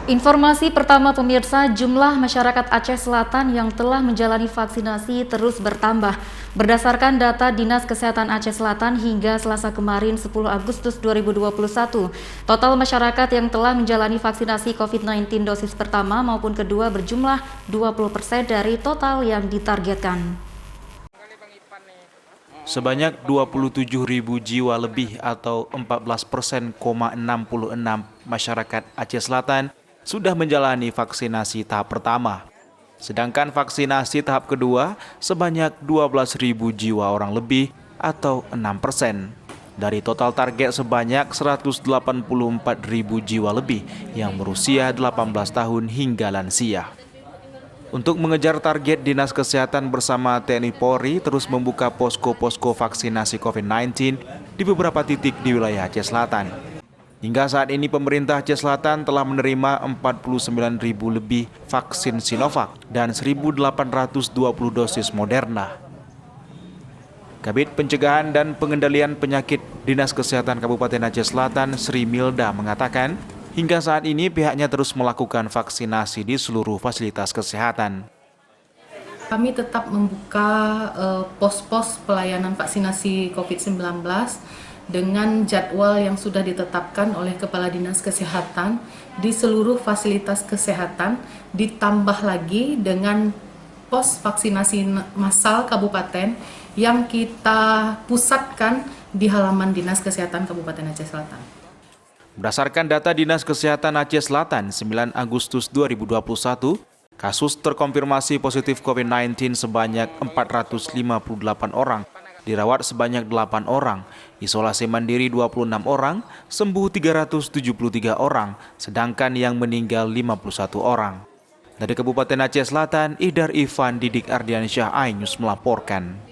Informasi pertama pemirsa, jumlah masyarakat Aceh Selatan yang telah menjalani vaksinasi terus bertambah. Berdasarkan data Dinas Kesehatan Aceh Selatan hingga Selasa kemarin 10 Agustus 2021, total masyarakat yang telah menjalani vaksinasi COVID-19 dosis pertama maupun kedua berjumlah 20% dari total yang ditargetkan. Sebanyak 27.000 jiwa lebih atau 14,66% masyarakat Aceh Selatan sudah menjalani vaksinasi tahap pertama. Sedangkan vaksinasi tahap kedua sebanyak 12.000 jiwa orang lebih atau 6%. Dari total target sebanyak 184.000 jiwa lebih yang berusia 18 tahun hingga lansia. Untuk mengejar target, Dinas Kesehatan bersama TNI Polri terus membuka posko-posko vaksinasi COVID-19 di beberapa titik di wilayah Aceh Selatan. Hingga saat ini pemerintah Aceh Selatan telah menerima 49.000 lebih vaksin Sinovac dan 1.820 dosis Moderna. Kabid Pencegahan dan Pengendalian Penyakit Dinas Kesehatan Kabupaten Aceh Selatan, Sri Milda, mengatakan hingga saat ini pihaknya terus melakukan vaksinasi di seluruh fasilitas kesehatan. Kami tetap membuka pos-pos pelayanan vaksinasi COVID-19 dengan jadwal yang sudah ditetapkan oleh Kepala Dinas Kesehatan di seluruh fasilitas kesehatan, ditambah lagi dengan pos vaksinasi massal kabupaten yang kita pusatkan di halaman Dinas Kesehatan Kabupaten Aceh Selatan. Berdasarkan data Dinas Kesehatan Aceh Selatan, 9 Agustus 2021, kasus terkonfirmasi positif COVID-19 sebanyak 458 orang, dirawat sebanyak 8 orang, isolasi mandiri 26 orang, sembuh 373 orang, sedangkan yang meninggal 51 orang. Dari Kabupaten Aceh Selatan, Idhar Ivan Didik Ardiansyah, iNews melaporkan.